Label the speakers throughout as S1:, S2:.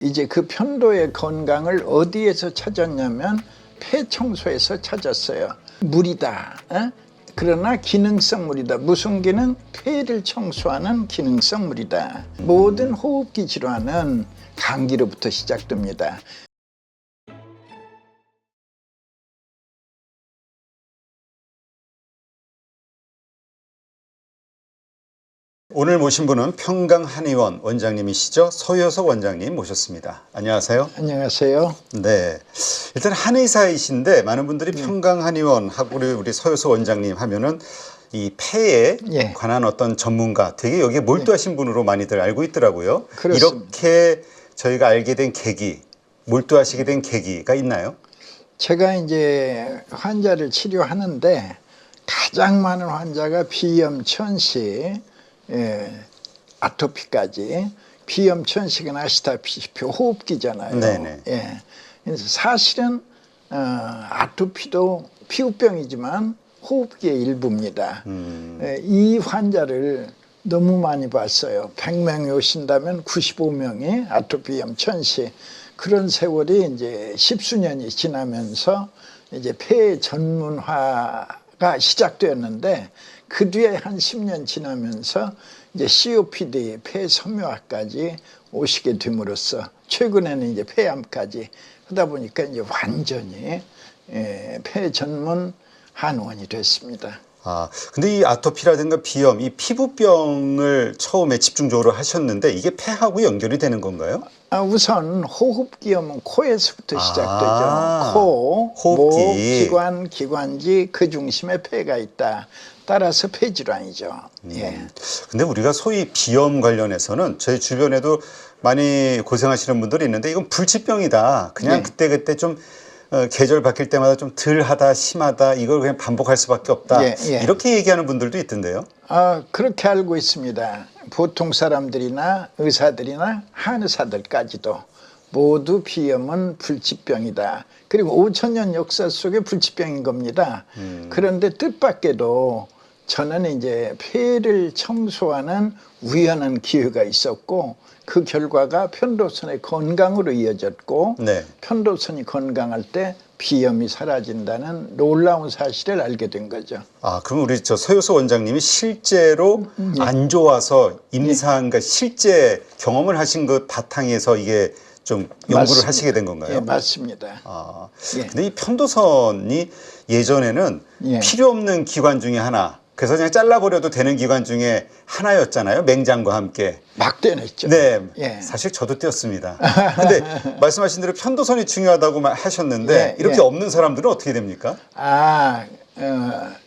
S1: 이제 그 편도의 건강을 어디에서 찾았냐면 폐 청소에서 찾았어요. 물이다. 그러나 기능성 물이다. 무슨 기능? 폐를 청소하는 기능성 물이다. 모든 호흡기 질환은 감기로부터 시작됩니다.
S2: 오늘 모신 분은 평강한의원 원장님이시죠. 서효석 원장님 모셨습니다. 안녕하세요.
S1: 안녕하세요.
S2: 네, 일단 한의사이신데 많은 분들이 평강한의원하고 우리 서효석 원장님 하면은 이 폐에 관한 어떤 전문가, 되게 여기에 몰두하신 분으로 많이들 알고 있더라고요.
S1: 그렇습니다.
S2: 이렇게 저희가 알게 된 계기, 몰두하시게 된 계기가 있나요?
S1: 제가 이제 환자를 치료하는데 가장 많은 환자가 비염, 천식, 아토피까지. 비염, 천식은 아시다시피 호흡기잖아요.
S2: 네네.
S1: 그래서 사실은 아토피도 피부병이지만 호흡기의 일부입니다. 이 환자를 너무 많이 봤어요. 100명이 오신다면 95명이 아토피염, 천식. 그런 세월이 이제 십수년이 지나면서 이제 폐 전문화가 시작되었는데, 그 뒤에 한 10년 지나면서 이제 COPD, 폐섬유화까지 오시게 됨으로써 최근에는 이제 폐암까지 하다 보니까 이제 완전히 폐 전문 한의원이 됐습니다.
S2: 근데 이 아토피라든가 비염, 이 피부병을 처음에 집중적으로 하셨는데 이게 폐하고 연결이 되는 건가요?
S1: 우선 호흡기염은 코에서부터 시작되죠. 코,
S2: 호흡기.
S1: 목, 기관, 기관지 그 중심에 폐가 있다. 따라서 폐질환이죠.
S2: 근데 우리가 소위 비염 관련해서는 저희 주변에도 많이 고생하시는 분들이 있는데 이건 불치병이다. 그냥 그때그때 좀 계절 바뀔 때마다 좀 덜하다, 심하다, 이걸 그냥 반복할 수밖에 없다. 이렇게 얘기하는 분들도 있던데요.
S1: 그렇게 알고 있습니다. 보통 사람들이나 의사들이나 한의사들까지도 모두 비염은 불치병이다. 그리고 5000년 역사 속에 불치병인 겁니다. 그런데 뜻밖에도 저는 이제 폐를 청소하는 우연한 기회가 있었고, 그 결과가 편도선의 건강으로 이어졌고, 편도선이 건강할 때 비염이 사라진다는 놀라운 사실을 알게 된 거죠.
S2: 그럼 우리 서효석 원장님이 실제로 안 좋아서 임상, 그러니까 실제 경험을 하신 그 바탕에서 이게 좀 연구를
S1: 맞습니다.
S2: 하시게 된 건가요?
S1: 예, 맞습니다.
S2: 근데 이 편도선이 예전에는 필요 없는 기관 중에 하나, 그래서 그냥 잘라버려도 되는 기관 중에 하나였잖아요. 맹장과 함께.
S1: 막 떼냈죠.
S2: 네, 사실 저도 떼었습니다. 근데 말씀하신 대로 편도선이 중요하다고 하셨는데 이렇게 없는 사람들은 어떻게 됩니까?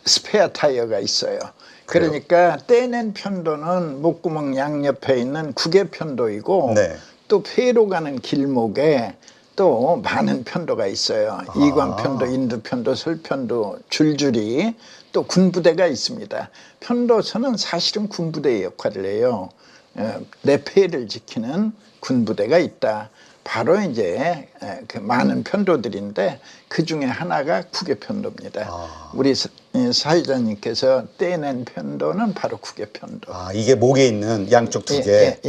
S1: 스페어 타이어가 있어요. 그러니까 떼낸 편도는 목구멍 양옆에 있는 구개편도이고, 또 폐로 가는 길목에 또 많은 편도가 있어요. 이관편도, 인두편도, 설편도 줄줄이 또 군부대가 있습니다. 편도선은 사실은 군부대의 역할을 해요. 내 폐를 지키는 군부대가 있다. 바로 이제 그 많은 편도들인데 그 중에 하나가 구개편도입니다. 우리 사회자님께서 떼낸 편도는 바로 구개편도.
S2: 이게 목에 있는 양쪽 두 개.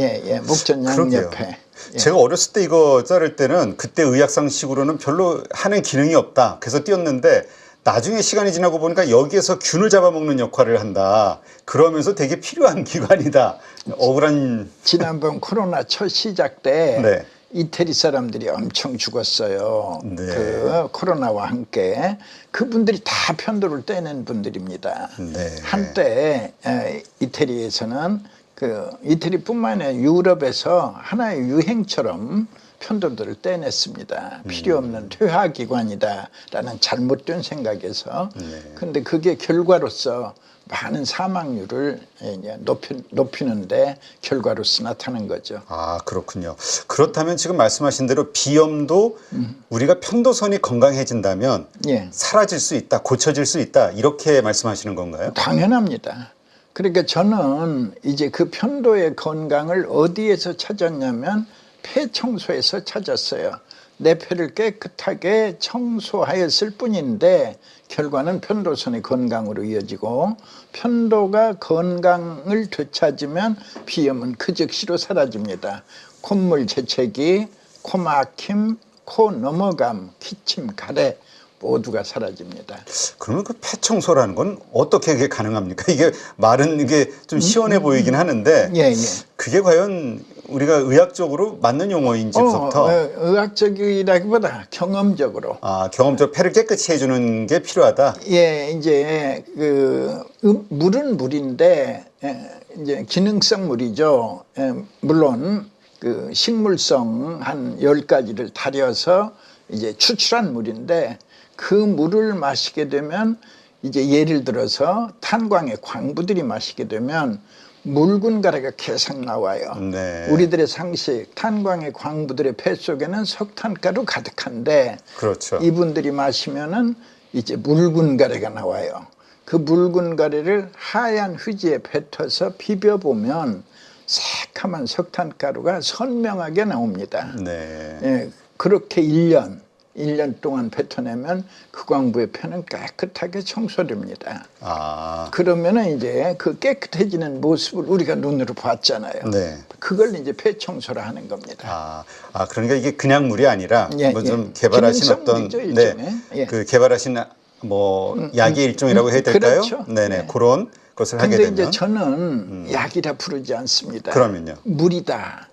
S1: 목전 양옆에.
S2: 제가 어렸을 때 이거 자를 때는 그때 의학상식으로는 별로 하는 기능이 없다. 그래서 띄었는데 나중에 시간이 지나고 보니까 여기에서 균을 잡아먹는 역할을 한다. 그러면서 되게 필요한 기관이다. 억울한.
S1: 지난번 코로나 첫 시작 때 이태리 사람들이 엄청 죽었어요. 그 코로나와 함께. 그분들이 다 편도를 떼낸 분들입니다. 한때 이태리에서는 이태리뿐만 아니라 유럽에서 하나의 유행처럼 편도들을 떼냈습니다. 필요 없는 퇴화기관이다라는 잘못된 생각에서. 근데 그게 결과로서 많은 사망률을 높이는데 결과로서 나타난 거죠.
S2: 그렇군요. 그렇다면 지금 말씀하신 대로 비염도 우리가 편도선이 건강해진다면 사라질 수 있다, 고쳐질 수 있다, 이렇게 말씀하시는 건가요?
S1: 당연합니다. 그러니까 저는 이제 그 편도의 건강을 어디에서 찾았냐면 폐 청소에서 찾았어요. 내 폐를 깨끗하게 청소하였을 뿐인데 결과는 편도선의 건강으로 이어지고, 편도가 건강을 되찾으면 비염은 그 즉시로 사라집니다. 콧물 재채기, 코 막힘, 코 넘어감, 기침, 가래 모두가 사라집니다.
S2: 그러면 그 폐 청소라는 건 어떻게 그게 가능합니까? 이게 말은 이게 좀 시원해 보이긴 하는데
S1: 예, 예.
S2: 그게 과연 우리가 의학적으로 맞는 용어인지부터
S1: 의학적이라기보다 경험적으로.
S2: 아, 경험적으로 폐를 깨끗이 해주는 게 필요하다.
S1: 예, 이제 물은 물인데 이제 기능성 물이죠. 물론 그 식물성 한 10가지를 달여서 이제 추출한 물인데 그 물을 마시게 되면 이제 예를 들어서 탄광의 광부들이 마시게 되면 묽은 가래가 계속 나와요.
S2: 네.
S1: 우리들의 상식, 탄광의 광부들의 폐 속에는 석탄가루 가득한데
S2: 그렇죠.
S1: 이분들이 마시면은 이제 묽은 가래가 나와요. 그 묽은 가래를 하얀 휴지에 뱉어서 비벼보면 새카만 석탄가루가 선명하게 나옵니다.
S2: 네.
S1: 예, 그렇게 1년 동안 뱉어내면 그 광부의 폐는 깨끗하게 청소됩니다.
S2: 아.
S1: 그러면은 이제 그 깨끗해지는 모습을 우리가 눈으로 봤잖아요.
S2: 네.
S1: 그걸 이제 폐 청소를 하는 겁니다.
S2: 그러니까 이게 그냥 물이 아니라
S1: 예,
S2: 뭐 좀
S1: 예.
S2: 개발하신
S1: 기능성
S2: 어떤
S1: 물이죠, 일종의. 예.
S2: 그 개발하신 뭐 약의 일종이라고 해야 될까요?
S1: 그렇죠.
S2: 네네.
S1: 네.
S2: 그런 것을 하게
S1: 근데
S2: 되면
S1: 이제 저는 약이라 부르지 않습니다.
S2: 그러면요.
S1: 물이다.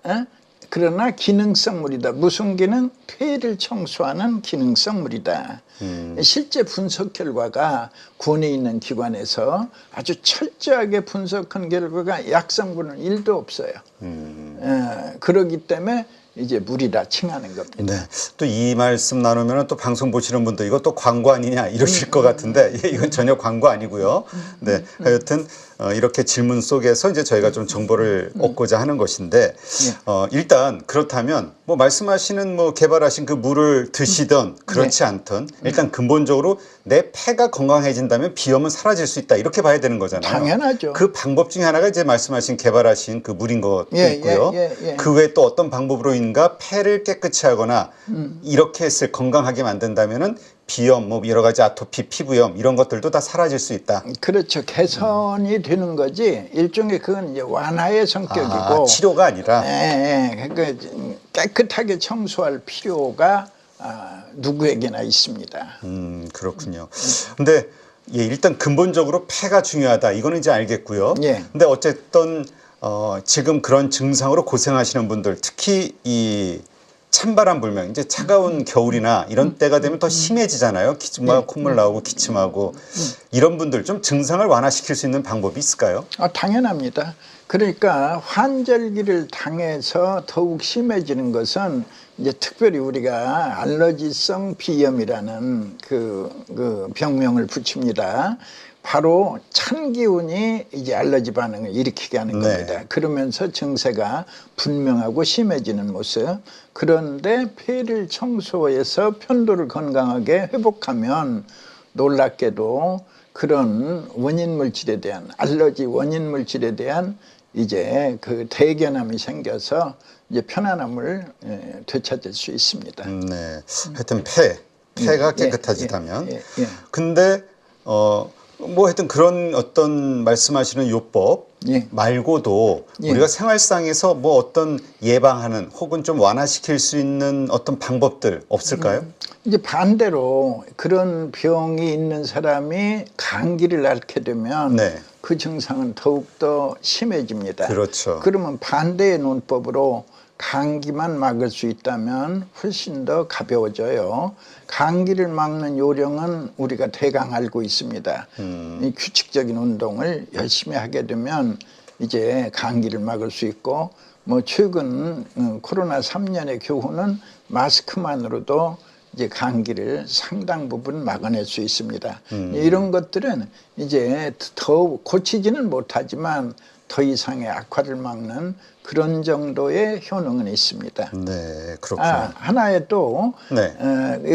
S1: 그러나 기능성 물이다. 무슨 기능? 폐를 청소하는 기능성 물이다. 실제 분석 결과가 군에 있는 기관에서 아주 철저하게 분석한 결과가 약성분은 1도 없어요. 그렇기 때문에 이제 물이라 칭하는 겁니다.
S2: 네. 또 이 말씀 나누면 또 방송 보시는 분들 이거 또 광고 아니냐 이러실 것 같은데 이건 전혀 광고 아니고요. 네. 하여튼 이렇게 질문 속에서 이제 저희가 좀 정보를 얻고자 하는 것인데 일단 그렇다면 뭐 말씀하시는 뭐 개발하신 그 물을 드시던 그렇지 않던 일단 근본적으로 내 폐가 건강해진다면 비염은 사라질 수 있다 이렇게 봐야 되는 거잖아요.
S1: 당연하죠.
S2: 그 방법 중에 하나가 이제 말씀하신 개발하신 그 물인 것도 있고요. 그 외에 또 어떤 방법으로인가 폐를 깨끗이 하거나 이렇게 했을 건강하게 만든다면은 비염, 뭐 여러 가지 아토피, 피부염 이런 것들도 다 사라질 수 있다.
S1: 그렇죠. 개선이 되는 거지. 일종의 그건 이제 완화의 성격이고
S2: 치료가 아니라.
S1: 그러니까 깨끗하게 청소할 필요가 누구에게나 있습니다.
S2: 그렇군요. 근데 일단 근본적으로 폐가 중요하다. 이거는 이제 알겠고요.
S1: 예.
S2: 근데 어쨌든 지금 그런 증상으로 고생하시는 분들, 특히 이 찬바람 불면 이제 차가운 겨울이나 이런 때가 되면 더 심해지잖아요. 기침하고 콧물 나오고 기침하고 이런 분들 좀 증상을 완화시킬 수 있는 방법이 있을까요?
S1: 당연합니다. 그러니까 환절기를 당해서 더욱 심해지는 것은 이제 특별히 우리가 알러지성 비염이라는 그 병명을 붙입니다. 바로 찬 기운이 이제 알러지 반응을 일으키게 하는 겁니다. 그러면서 증세가 분명하고 심해지는 모습. 그런데 폐를 청소해서 편도를 건강하게 회복하면 놀랍게도 그런 원인 물질에 대한 알러지 원인 물질에 대한 이제 그 대견함이 생겨서 이제 편안함을 되찾을 수 있습니다.
S2: 네. 하여튼 폐가 깨끗해지다면. 근데 뭐 하여튼 그런 어떤 말씀하시는 요법 말고도 우리가 생활상에서 뭐 어떤 예방하는 혹은 좀 완화시킬 수 있는 어떤 방법들 없을까요?
S1: 이제 반대로 그런 병이 있는 사람이 감기를 앓게 되면 그 증상은 더욱더 심해집니다.
S2: 그렇죠.
S1: 그러면 반대의 논법으로 감기만 막을 수 있다면 훨씬 더 가벼워져요. 감기를 막는 요령은 우리가 대강 알고 있습니다. 이 규칙적인 운동을 열심히 하게 되면 이제 감기를 막을 수 있고 뭐 최근 코로나 3년의 교훈은 마스크만으로도 이제 감기를 상당 부분 막아낼 수 있습니다. 이런 것들은 이제 더 고치지는 못하지만 더 이상의 악화를 막는 그런 정도의 효능은 있습니다.
S2: 네, 그렇군요.
S1: 하나의 또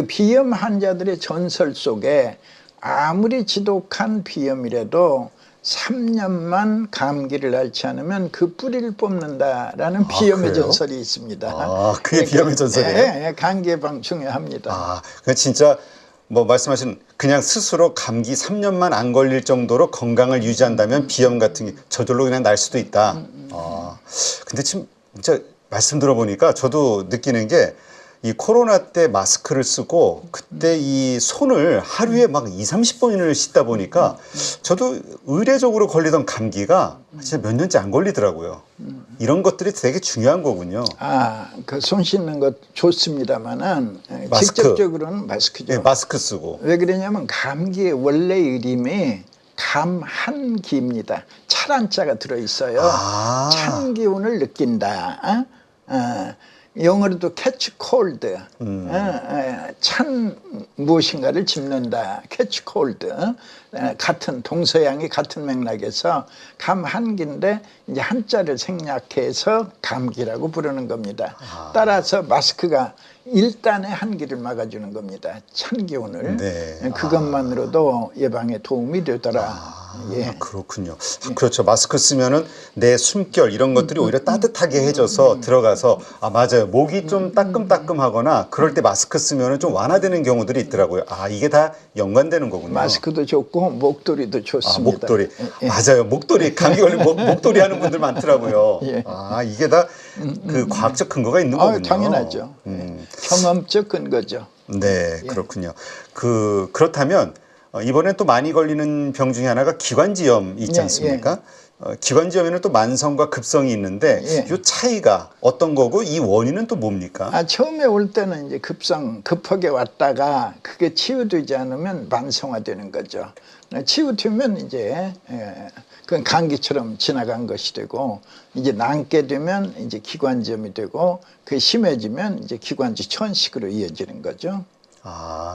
S1: 비염 환자들의 전설 속에 아무리 지독한 비염이라도 3년만 감기를 앓지 않으면 그 뿌리를 뽑는다라는 비염의
S2: 그래요?
S1: 전설이 있습니다.
S2: 그게 비염의 전설이에요?
S1: 네, 감기 예방 중요합니다.
S2: 그러니까 진짜 뭐 말씀하신 그냥 스스로 감기 3년만 안 걸릴 정도로 건강을 유지한다면 비염 같은 게 저절로 그냥 날 수도 있다. 근데 지금 진짜 말씀 들어보니까 저도 느끼는 게 이 코로나 때 마스크를 쓰고 그때 이 손을 하루에 막 2, 30번을 씻다 보니까 저도 의례적으로 걸리던 감기가 진짜 몇 년째 안 걸리더라고요. 이런 것들이 되게 중요한 거군요.
S1: 아, 그 손 씻는 것 좋습니다만은
S2: 마스크.
S1: 직접적으로는 마스크죠.
S2: 예, 마스크 쓰고.
S1: 왜 그러냐면 감기의 원래 이름이 감한기입니다. 찬한자가 들어있어요.
S2: 아.
S1: 찬 기운을 느낀다. 영어로도 catch cold. 찬 무엇인가를 짚는다. catch cold. 같은 동서양이 같은 맥락에서 감한기인데 이제 한자를 생략해서 감기라고 부르는 겁니다. 따라서 마스크가 일단의 한기를 막아주는 겁니다. 찬 기운을.
S2: 네.
S1: 그것만으로도 예방에 도움이 되더라. 예.
S2: 그렇군요. 그렇죠. 마스크 쓰면은 내 숨결 이런 것들이 오히려 따뜻하게 해줘서 들어가서 맞아요. 목이 좀 따끔따끔하거나 그럴 때 마스크 쓰면은 좀 완화되는 경우들이 있더라고요. 이게 다 연관되는 거군요.
S1: 마스크도 좋고 목도리도 좋습니다.
S2: 목도리. 맞아요. 목도리. 감기 걸리면 목도리 하는 분들 많더라고요.
S1: 예.
S2: 이게 다 그 과학적 근거가 있는 거군요.
S1: 당연하죠. 경험적 근거죠.
S2: 네, 그렇군요. 그렇다면 이번에 또 많이 걸리는 병 중에 하나가 기관지염 있지 않습니까? 기관지염에는 또 만성과 급성이 있는데 이 차이가 어떤 거고 이 원인은 또 뭡니까?
S1: 처음에 올 때는 이제 급하게 왔다가 그게 치유되지 않으면 만성화되는 거죠. 치유되면 이제 그건 감기처럼 지나간 것이 되고 이제 남게 되면 이제 기관지염이 되고 그게 심해지면 이제 기관지 천식으로 이어지는 거죠.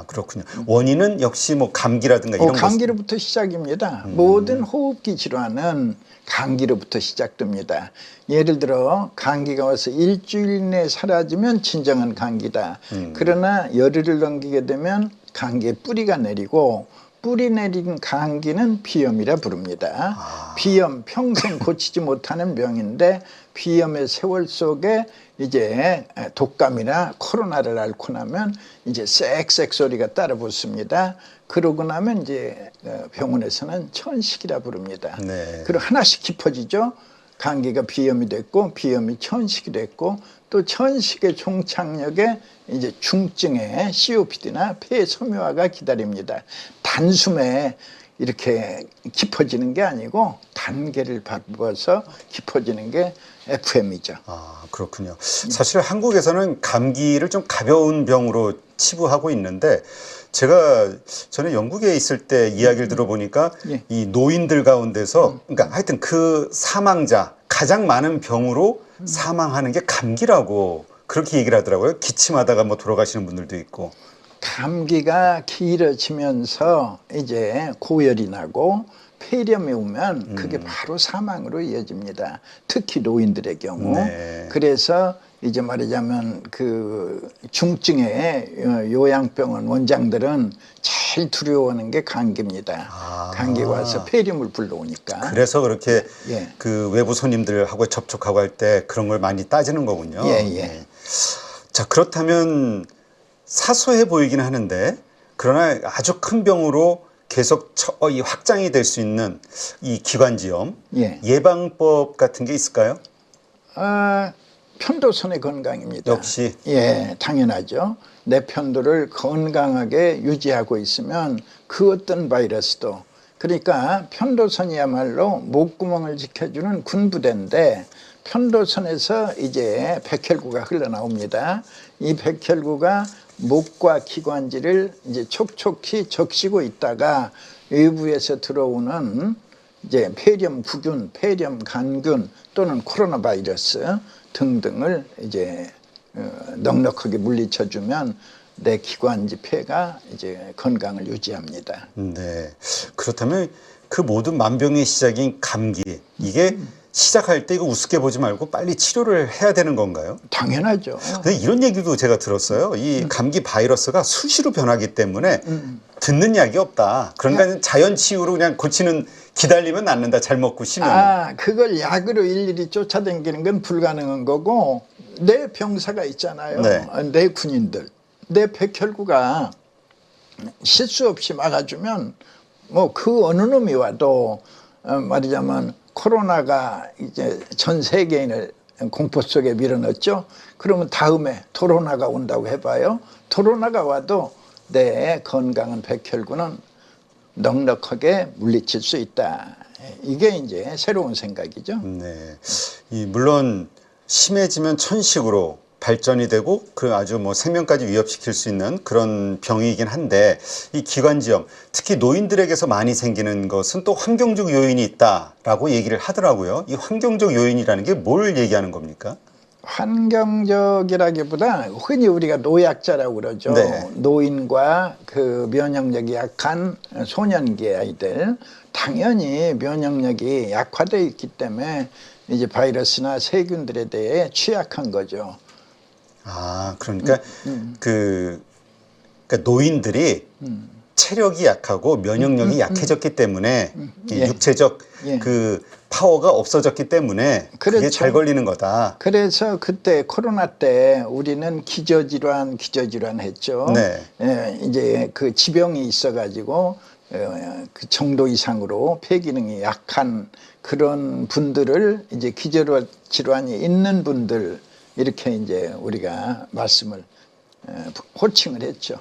S2: 그렇군요. 원인은 역시 뭐 감기라든가 이런
S1: 감기로부터 시작입니다. 모든 호흡기 질환은 감기로부터 시작됩니다. 예를 들어 감기가 와서 일주일 내에 사라지면 진정한 감기다. 그러나 열흘을 넘기게 되면 감기의 뿌리가 내리고 뿌리 내린 감기는 비염이라 부릅니다. 비염 평생 고치지 못하는 병인데 비염의 세월 속에 이제 독감이나 코로나를 앓고 나면 이제 쌕쌕 소리가 따라 붙습니다. 그러고 나면 이제 병원에서는 천식이라 부릅니다.
S2: 네.
S1: 그리고 하나씩 깊어지죠. 감기가 비염이 됐고 비염이 천식이 됐고 또 천식의 종착역에 이제 중증의 COPD나 폐섬유화가 기다립니다. 단숨에 이렇게 깊어지는 게 아니고 단계를 밟아서 깊어지는 게 FM이죠.
S2: 그렇군요. 사실 한국에서는 감기를 좀 가벼운 병으로 치부하고 있는데 저는 영국에 있을 때 이야기를 들어보니까 이 노인들 가운데서 그러니까 하여튼 그 사망자 가장 많은 병으로 사망하는 게 감기라고 그렇게 얘기를 하더라고요. 기침하다가 뭐 돌아가시는 분들도 있고.
S1: 감기가 길어지면서 이제 고열이 나고 폐렴이 오면 그게 바로 사망으로 이어집니다. 특히 노인들의 경우.
S2: 네.
S1: 그래서 이제 말하자면 그 중증의 요양병원 원장들은 제일 두려워하는 게 감기입니다. 감기가 와서 폐렴을 불러오니까.
S2: 그래서 그렇게 그 외부 손님들하고 접촉하고 할 때 그런 걸 많이 따지는 거군요. 자, 그렇다면 사소해 보이긴 하는데 그러나 아주 큰 병으로 계속 확장이 될 수 있는 이 기관지염 예방법 같은 게 있을까요?
S1: 편도선의 건강입니다.
S2: 역시
S1: 당연하죠. 내 편도를 건강하게 유지하고 있으면 그 어떤 바이러스도 그러니까 편도선이야말로 목구멍을 지켜주는 군부대인데 편도선에서 이제 백혈구가 흘러나옵니다. 이 백혈구가 목과 기관지를 이제 촉촉히 적시고 있다가 외부에서 들어오는 이제 폐렴구균, 폐렴간균 또는 코로나 바이러스 등등을 이제 넉넉하게 물리쳐주면 내 기관지 폐가 이제 건강을 유지합니다.
S2: 네. 그렇다면 그 모든 만병의 시작인 감기 이게 시작할 때 이거 우습게 보지 말고 빨리 치료를 해야 되는 건가요?
S1: 당연하죠.
S2: 근데 이런 얘기도 제가 들었어요. 이 감기 바이러스가 수시로 변하기 때문에 듣는 약이 없다. 그러니까 자연 치유로 그냥 고치는 기다리면 낫는다. 잘 먹고 쉬면.
S1: 그걸 약으로 일일이 쫓아다니는 건 불가능한 거고 내 병사가 있잖아요. 내 군인들. 내 백혈구가 실수 없이 막아주면 뭐 그 어느 놈이 와도 말하자면 코로나가 이제 전 세계인을 공포 속에 밀어넣죠. 그러면 다음에 코로나가 온다고 해봐요. 코로나가 와도 내 건강한 백혈구는 넉넉하게 물리칠 수 있다. 이게 이제 새로운 생각이죠.
S2: 네. 물론 심해지면 천식으로 발전이 되고 그 아주 뭐 생명까지 위협시킬 수 있는 그런 병이긴 한데, 이 기관지염, 특히 노인들에게서 많이 생기는 것은 또 환경적 요인이 있다라고 얘기를 하더라고요. 이 환경적 요인이라는 게 뭘 얘기하는 겁니까?
S1: 환경적이라기보다 흔히 우리가 노약자라고 그러죠.
S2: 네.
S1: 노인과 그 면역력이 약한 소년기 아이들, 당연히 면역력이 약화되어 있기 때문에 이제 바이러스나 세균들에 대해 취약한 거죠.
S2: 아, 그러니까 그러니까 노인들이 체력이 약하고 면역력이 약해졌기 때문에 이
S1: 예.
S2: 육체적
S1: 예.
S2: 그 파워가 없어졌기 때문에 그게
S1: 그렇죠.
S2: 잘 걸리는 거다.
S1: 그래서 그때 코로나 때 우리는 기저질환 했죠.
S2: 네.
S1: 예, 이제 그 지병이 있어가지고 그 정도 이상으로 폐기능이 약한 그런 분들을 이제 기저질환이 있는 분들, 이렇게 이제 우리가 말씀을 호칭을 했죠.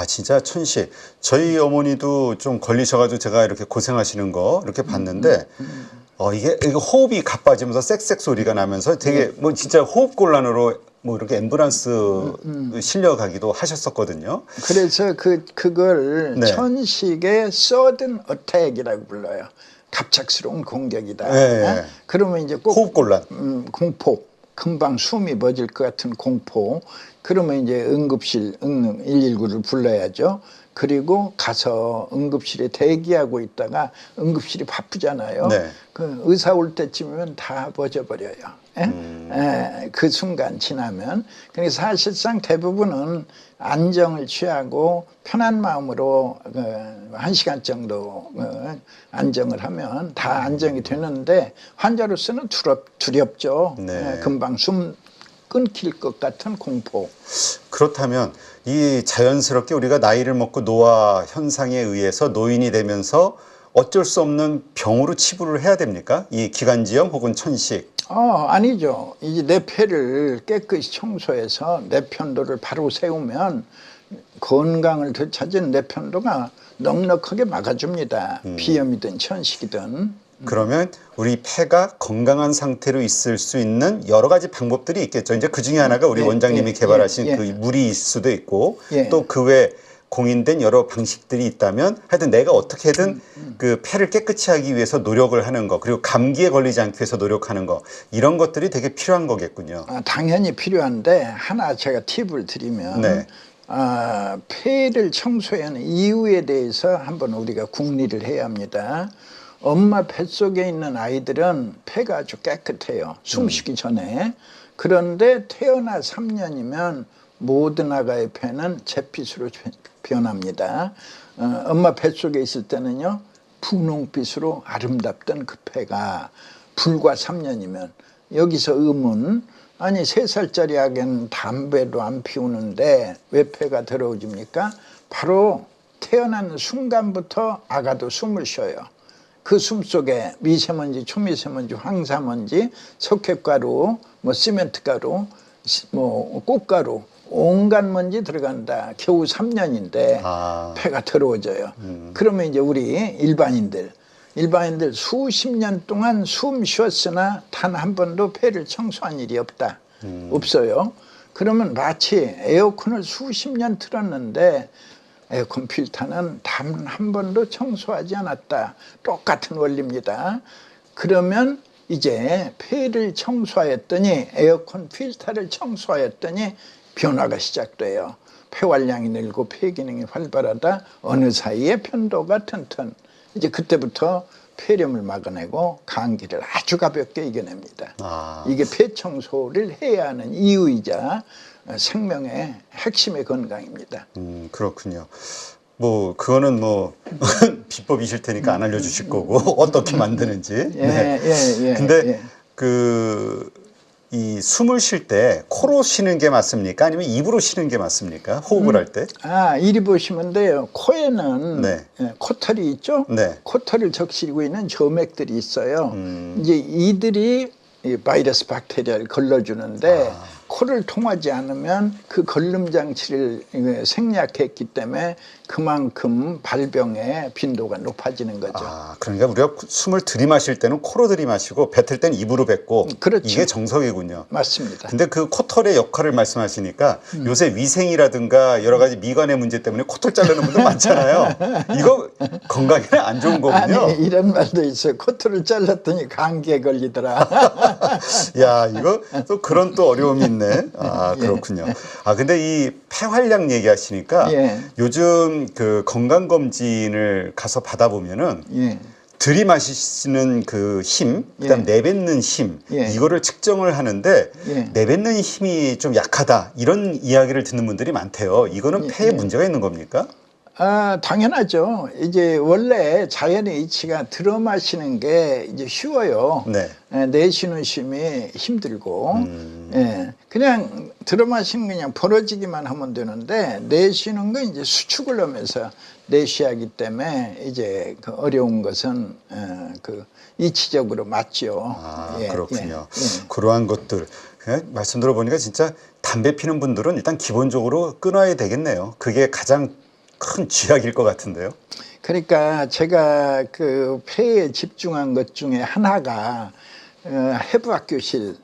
S2: 진짜 천식. 저희 어머니도 좀 걸리셔가지고 제가 이렇게 고생하시는 거 이렇게 봤는데, 이게 호흡이 가빠지면서 쌕쌕 소리가 나면서 되게 뭐 진짜 호흡곤란으로 뭐 이렇게 앰뷸런스 실려가기도 하셨었거든요.
S1: 그래서 그걸
S2: 네.
S1: 천식의 서든 어택이라고 불러요. 갑작스러운 공격이다.
S2: 네.
S1: 그러면 이제 꼭
S2: 호흡곤란.
S1: 공포, 금방 숨이 멎을 것 같은 공포. 그러면 이제 응급실 119를 불러야죠. 그리고 가서 응급실에 대기하고 있다가 응급실이 바쁘잖아요.
S2: 네.
S1: 그 의사 올 때쯤이면 다 멎어버려요. 그 순간 지나면. 그래서 사실상 대부분은 안정을 취하고 편한 마음으로 1시간 정도 안정을 하면 다 안정이 되는데, 환자로서는 두렵죠.
S2: 네.
S1: 금방 숨 끊길 것 같은 공포.
S2: 그렇다면 이 자연스럽게 우리가 나이를 먹고 노화 현상에 의해서 노인이 되면서 어쩔 수 없는 병으로 치부를 해야 됩니까? 이 기관지염 혹은 천식.
S1: 아니죠. 이제 내 폐를 깨끗이 청소해서 내편도를 바로 세우면 건강을 되찾은 내편도가 넉넉하게 막아줍니다. 비염이든 천식이든.
S2: 그러면 우리 폐가 건강한 상태로 있을 수 있는 여러 가지 방법들이 있겠죠. 이제 그 중에 하나가 우리 원장님이 개발하신 그 물이 있을 수도 있고, 또 그 외 공인된 여러 방식들이 있다면, 하여튼 내가 어떻게든 그 폐를 깨끗이 하기 위해서 노력을 하는 거, 그리고 감기에 걸리지 않기 위해서 노력하는 거, 이런 것들이 되게 필요한 거겠군요.
S1: 당연히 필요한데, 하나 제가 팁을 드리면,
S2: 네.
S1: 폐를 청소해야 하는 이유에 대해서 한번 우리가 궁리를 해야 합니다. 엄마 뱃속에 있는 아이들은 폐가 아주 깨끗해요. 숨쉬기 전에. 그런데 태어나 3년이면 모든 아가의 폐는 잿빛으로 변합니다. 엄마 뱃속에 있을 때는요, 분홍빛으로 아름답던 그 폐가 불과 3년이면, 여기서 의문, 아니 3살짜리 아기는 담배도 안 피우는데 왜 폐가 더러워집니까? 바로 태어나는 순간부터 아가도 숨을 쉬어요. 그 숨 속에 미세먼지, 초미세먼지, 황사먼지, 석회가루, 뭐 시멘트가루, 뭐 꽃가루, 온갖 먼지 들어간다. 겨우 3년인데 폐가 더러워져요. 그러면 이제 우리 일반인들 수십 년 동안 숨 쉬었으나 단 한 번도 폐를 청소한 일이 없다. 없어요. 그러면 마치 에어컨을 수십 년 틀었는데 에어컨 필터는 단 한 번도 청소하지 않았다. 똑같은 원리입니다. 그러면 이제 폐를 청소하였더니, 에어컨 필터를 청소하였더니 변화가 시작돼요. 폐활량이 늘고 폐기능이 활발하다. 어느 사이에 편도가 튼튼. 이제 그때부터 폐렴을 막아내고 감기를 아주 가볍게 이겨냅니다. 이게 폐 청소를 해야 하는 이유이자 생명의 핵심의 건강입니다.
S2: 그렇군요. 뭐 그거는 뭐 비법이실 테니까 안 알려주실 거고 어떻게 만드는지. 근데 이 숨을 쉴 때 코로 쉬는 게 맞습니까? 아니면 입으로 쉬는 게 맞습니까? 호흡을 할 때?
S1: 이리 보시면 돼요. 코에는 코털이 있죠?
S2: 네.
S1: 코털을 적시고 있는 점액들이 있어요. 이제 이들이 이 바이러스 박테리아를 걸러주는데 코를 통하지 않으면 그 걸름 장치를 생략했기 때문에 그만큼 발병의 빈도가 높아지는 거죠.
S2: 그러니까 우리가 숨을 들이마실 때는 코로 들이마시고 뱉을 때는 입으로 뱉고
S1: 그렇죠.
S2: 이게 정석이군요.
S1: 맞습니다.
S2: 근데 그 코털의 역할을 말씀하시니까 요새 위생이라든가 여러 가지 미관의 문제 때문에 코털 자르는 분들 많잖아요. 이거 건강에는 안 좋은 거군요.
S1: 아니, 이런 말도 있어요. 코털을 잘랐더니 감기에 걸리더라.
S2: 야, 이거 또 그런 또 어려움이 있네. 그렇군요. 근데 이 폐활량 얘기하시니까
S1: 예.
S2: 요즘 그 건강검진을 가서 받아보면은
S1: 예.
S2: 들이마시는 그 힘, 그다음
S1: 예.
S2: 내뱉는 힘,
S1: 예.
S2: 이거를 측정을 하는데
S1: 예.
S2: 내뱉는 힘이 좀 약하다 이런 이야기를 듣는 분들이 많대요. 이거는 폐에 문제가 있는 겁니까?
S1: 당연하죠. 이제 원래 자연의 이치가 들어 마시는 게 이제 쉬워요.
S2: 네.
S1: 내쉬는 쉼이 힘들고, 그냥 들어 마시는 그냥 벌어지기만 하면 되는데, 내쉬는 건 이제 수축을 하면서 내쉬야 하기 때문에 이제 그 어려운 것은 그 이치적으로 맞죠.
S2: 그렇군요. 그러한 것들. 그냥 말씀 들어보니까 진짜 담배 피는 분들은 일단 기본적으로 끊어야 되겠네요. 그게 가장 큰 쥐약일 것 같은데요.
S1: 그러니까 제가 그 폐에 집중한 것 중에 하나가 해부학교실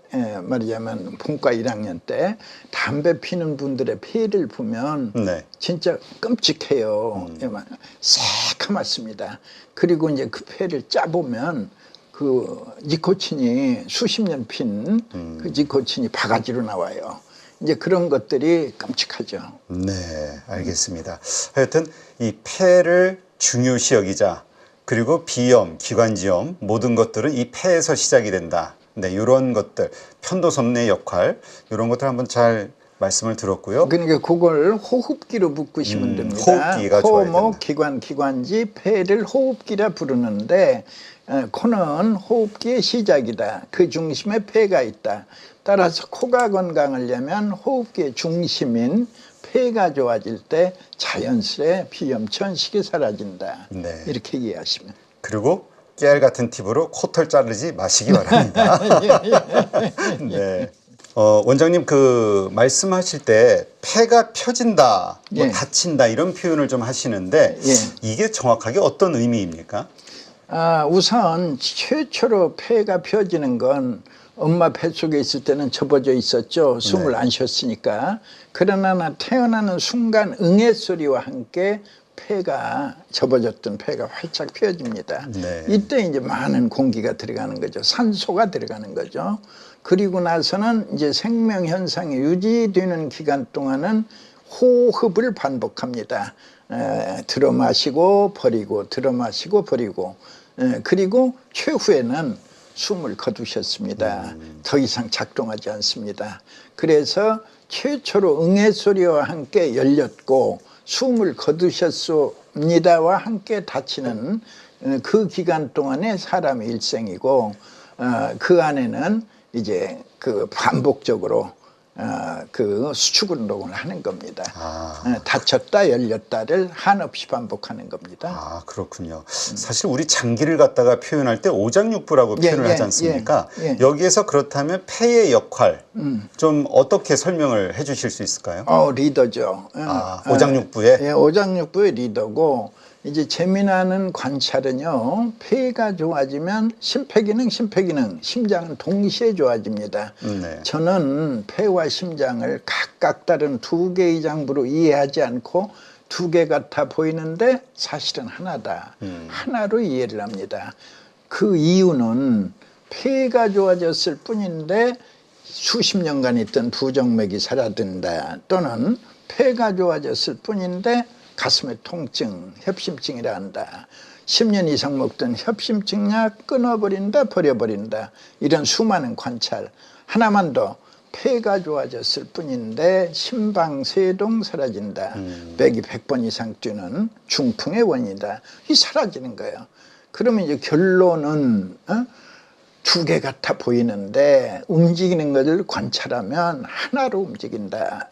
S1: 말하자면 본과 1학년 때 담배 피는 분들의 폐를 보면
S2: 네.
S1: 진짜 끔찍해요. 새카맣습니다. 그리고 이제 그 폐를 짜보면 그 니코틴이 수십 년 핀 그 니코틴이 바가지로 나와요. 이제 그런 것들이 끔찍하죠.
S2: 네, 알겠습니다. 하여튼 이 폐를 중요시 여기자. 그리고 비염, 기관지염 모든 것들은 이 폐에서 시작이 된다. 네, 이런 것들, 편도섬유의 역할 이런 것들 한번 잘 말씀을 들었고요.
S1: 그러니까 그걸 호흡기로 묶으시면 됩니다.
S2: 호흡기가
S1: 코,
S2: 좋아야
S1: 목,
S2: 된다.
S1: 기관, 기관지, 폐를 호흡기라 부르는데 코는 호흡기의 시작이다. 그 중심에 폐가 있다. 따라서 코가 건강하려면 호흡기의 중심인 폐가 좋아질 때 자연스레 비염, 천식이 사라진다.
S2: 네.
S1: 이렇게 이해하시면.
S2: 그리고 깨알 같은 팁으로 코털 자르지 마시기 바랍니다. 네. 원장님 그 말씀하실 때 폐가 펴진다, 뭐
S1: 예.
S2: 다친다 이런 표현을 좀 하시는데 이게 정확하게 어떤 의미입니까?
S1: 우선 최초로 폐가 펴지는 건 엄마 뱃속에 있을 때는 접어져 있었죠. 숨을 안 쉬었으니까. 그러나 태어나는 순간 응애 소리와 함께 폐가 접어졌던 폐가 활짝 펴집니다.
S2: 네.
S1: 이때 이제 많은 공기가 들어가는 거죠. 산소가 들어가는 거죠. 그리고 나서는 이제 생명 현상이 유지되는 기간 동안은 호흡을 반복합니다. 들어 마시고 버리고 들어 마시고 버리고 그리고 최후에는 숨을 거두셨습니다. 더 이상 작동하지 않습니다. 그래서 최초로 응애 소리와 함께 열렸고 숨을 거두셨습니다와 함께 닫히는 그 기간 동안에 사람의 일생이고 그 안에는 이제 그 반복적으로 그 수축 운동을 하는 겁니다. 닫혔다 열렸다를 한없이 반복하는 겁니다.
S2: 그렇군요. 사실 우리 장기를 갖다가 표현할 때 오장육부라고 표현을 하지 않습니까? 여기에서 그렇다면 폐의 역할 좀 어떻게 설명을 해 주실 수 있을까요?
S1: 리더죠.
S2: 오장육부의?
S1: 오장육부의 리더고 이제 재미나는 관찰은요. 폐가 좋아지면 심폐기능, 심장은 동시에 좋아집니다.
S2: 네.
S1: 저는 폐와 심장을 각각 다른 두 개의 장부로 이해하지 않고 두 개 같아 보이는데 사실은 하나다. 하나로 이해를 합니다. 그 이유는 폐가 좋아졌을 뿐인데 수십 년간 있던 부정맥이 사라진다. 또는 폐가 좋아졌을 뿐인데 가슴의 통증, 협심증이라 한다. 10년 이상 먹던 협심증약 끊어버린다, 버려버린다. 이런 수많은 관찰. 하나만 더. 폐가 좋아졌을 뿐인데 심방세동 사라진다. 백이 100번 이상 뛰는 중풍의 원인이다. 이 사라지는 거예요. 그러면 이제 결론은 두 개 같아 보이는데 움직이는 것을 관찰하면 하나로 움직인다.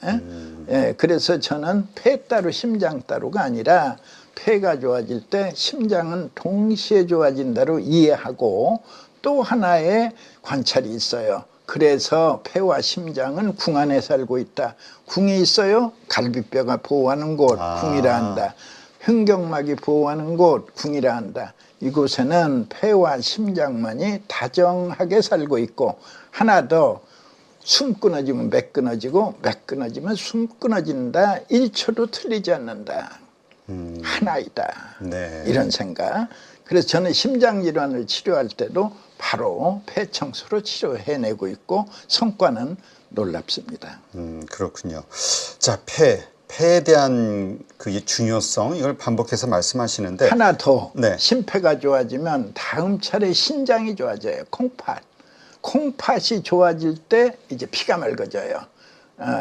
S1: 그래서 저는 폐 따로 심장 따로가 아니라 폐가 좋아질 때 심장은 동시에 좋아진다로 이해하고 또 하나의 관찰이 있어요. 그래서 폐와 심장은 궁 안에 살고 있다. 궁이 있어요. 갈비뼈가 보호하는 곳 궁이라 한다. 횡격막이 보호하는 곳 궁이라 한다. 이곳에는 폐와 심장만이 다정하게 살고 있고, 하나 더, 숨 끊어지면 맥 끊어지고 맥 끊어지면 숨 끊어진다. 1초도 틀리지 않는다. 하나이다.
S2: 네.
S1: 이런 생각. 그래서 저는 심장질환을 치료할 때도 바로 폐 청소로 치료해내고 있고 성과는 놀랍습니다.
S2: 그렇군요. 자, 폐에 대한 그 중요성, 이걸 반복해서 말씀하시는데
S1: 하나 더,
S2: 네.
S1: 심폐가 좋아지면 다음 차례 신장이 좋아져요. 콩팥이 좋아질 때 이제 피가 맑아져요.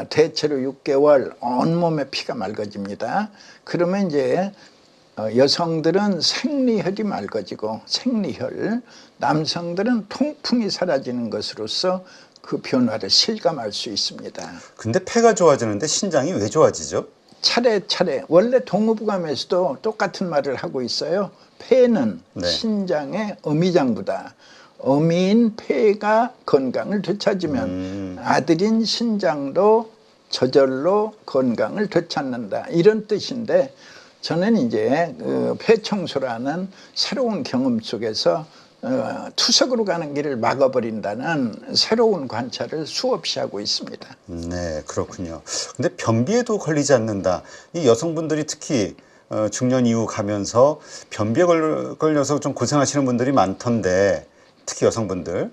S1: 대체로 6개월 온몸에 피가 맑아집니다. 그러면 이제 여성들은 생리혈이 맑아지고, 생리혈, 남성들은 통풍이 사라지는 것으로서 그 변화를 실감할 수 있습니다.
S2: 근데 폐가 좋아지는데 신장이 왜 좋아지죠?
S1: 차례차례, 원래 동의보감에서도 똑같은 말을 하고 있어요. 폐는
S2: 네.
S1: 신장의 어미장부다. 어미인 폐가 건강을 되찾으면 아들인 신장도 저절로 건강을 되찾는다. 이런 뜻인데, 저는 이제 폐 청소라는 새로운 경험 속에서 투석으로 가는 길을 막아버린다는 새로운 관찰을 수없이 하고 있습니다.
S2: 네, 그렇군요. 근데 변비에도 걸리지 않는다. 이 여성분들이 특히 중년 이후 가면서 변비에 걸려서 좀 고생하시는 분들이 많던데, 특히 여성분들,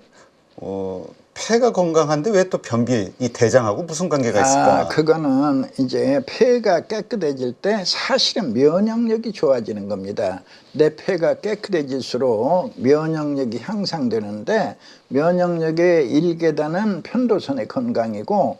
S2: 폐가 건강한데 왜 또 변비, 이 대장하고 무슨 관계가 있을까?
S1: 그거는 이제 폐가 깨끗해질 때 사실은 면역력이 좋아지는 겁니다. 내 폐가 깨끗해질수록 면역력이 향상되는데, 면역력의 1계단은 편도선의 건강이고,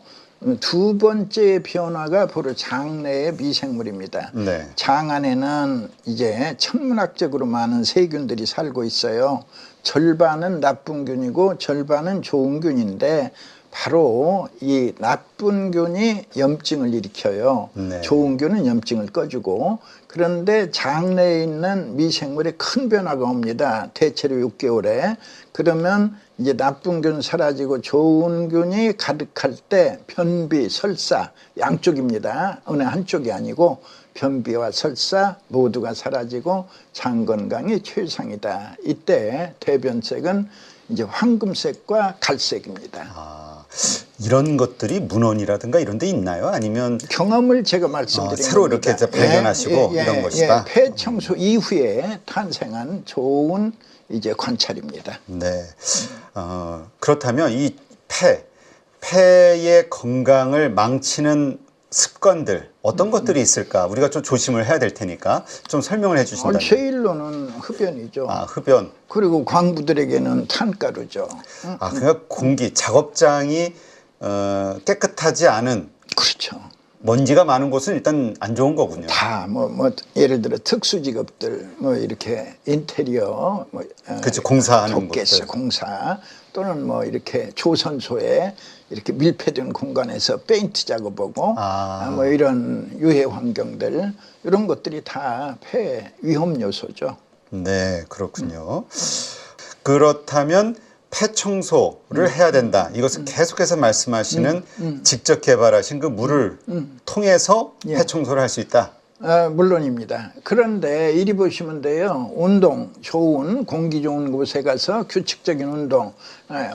S1: 두 번째 변화가 바로 장내의 미생물입니다.
S2: 네.
S1: 장 안에는 이제 천문학적으로 많은 세균들이 살고 있어요. 절반은 나쁜 균이고 절반은 좋은 균인데, 바로 이 나쁜 균이 염증을 일으켜요.
S2: 네.
S1: 좋은 균은 염증을 꺼주고. 그런데 장내에 있는 미생물에 큰 변화가 옵니다. 대체로 6개월에. 그러면 이제 나쁜 균 사라지고 좋은 균이 가득할 때 변비, 설사 양쪽입니다. 어느 한쪽이 아니고 변비와 설사 모두가 사라지고 장 건강이 최상이다. 이때 대변색은 이제 황금색과 갈색입니다.
S2: 이런 것들이 문헌이라든가 이런 데 있나요? 아니면
S1: 경험을 제가 말씀드린
S2: 새로
S1: 겁니다.
S2: 이렇게 발견하시고 이런 것이다?
S1: 폐 청소 이후에 탄생한 좋은 이제 관찰입니다.
S2: 네. 그렇다면 이 폐의 건강을 망치는 습관들, 어떤 것들이 있을까? 우리가 좀 조심을 해야 될 테니까 좀 설명을 해주신다면.
S1: 제일로는 흡연이죠.
S2: 흡연.
S1: 그리고 광부들에게는 탄가루죠.
S2: 그러니까 공기, 작업장이 깨끗하지 않은,
S1: 그렇죠.
S2: 먼지가 많은 곳은 일단 안 좋은 거군요.
S1: 다 예를 들어 특수직업들, 이렇게 인테리어,
S2: 그렇죠. 공사하는
S1: 덮개스
S2: 곳들.
S1: 공사, 또는 이렇게 조선소에 이렇게 밀폐된 공간에서 페인트 작업하고 이런 유해 환경들, 이런 것들이 다 폐 위험 요소죠.
S2: 네, 그렇군요. 그렇다면 폐 청소를 해야 된다. 이것을 계속해서 말씀하시는 직접 개발하신 그 물을 통해서 폐 청소를 할 수 있다.
S1: 물론입니다. 그런데 이리 보시면 돼요. 운동, 좋은 공기 좋은 곳에 가서 규칙적인 운동,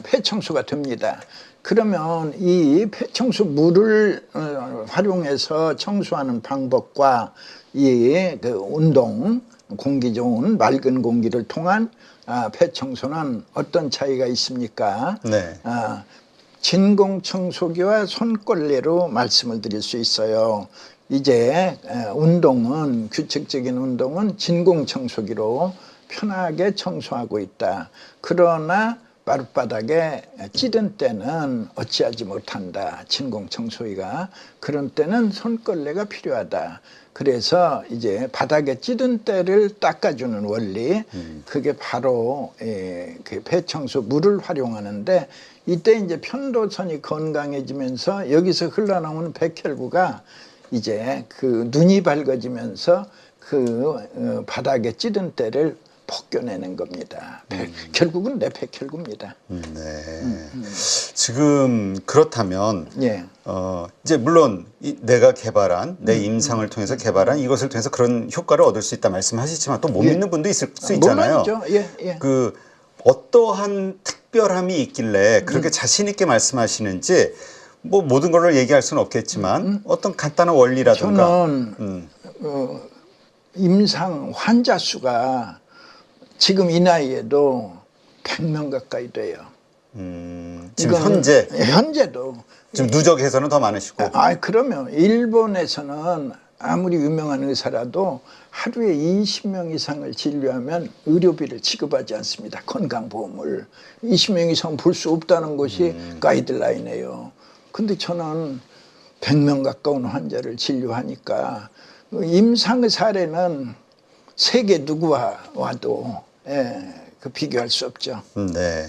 S1: 폐 청소가 됩니다. 그러면 이 폐 청소 물을 활용해서 청소하는 방법과 이 운동, 공기 좋은 맑은 공기를 통한 폐 청소는 어떤 차이가 있습니까?
S2: 네.
S1: 진공청소기와 손걸레로 말씀을 드릴 수 있어요. 이제 운동은, 규칙적인 운동은 진공청소기로 편하게 청소하고 있다. 그러나 마룻바닥에 찌든 때는 어찌하지 못한다. 진공청소기가. 그런 때는 손걸레가 필요하다. 그래서 이제 바닥에 찌든 때를 닦아주는 원리, 그게 바로 그 폐청소 물을 활용하는데, 이때 이제 편도선이 건강해지면서 여기서 흘러나오는 백혈구가 이제 그 눈이 밝아지면서 그 바닥에 찌든 때를 벗겨내는 겁니다. 결국은 뇌백혈구입니다.
S2: 네. 지금 그렇다면
S1: 예.
S2: 이제 물론 내가 개발한 내 임상을 통해서 개발한 이것을 통해서 그런 효과를 얻을 수 있다 말씀하시지만 또 못 믿는 분도 있을 수 있잖아요.
S1: 물론이죠. 예, 예.
S2: 그 어떠한 특별함이 있길래 그렇게 자신 있게 말씀하시는지 뭐 모든 걸 얘기할 수는 없겠지만 어떤 간단한 원리라든가.
S1: 저는 임상 환자 수가 지금 이 나이에도 100명 가까이 돼요.
S2: 지금
S1: 현재도
S2: 지금 누적해서는 더 많으시고.
S1: 그러면 일본에서는 아무리 유명한 의사라도 하루에 20명 이상을 진료하면 의료비를 지급하지 않습니다. 건강보험을 20명 이상 볼 수 없다는 것이 가이드라인이에요. 근데 저는 100명 가까운 환자를 진료하니까 임상의 사례는 세계 누구와 와도 비교할 수 없죠.
S2: 네.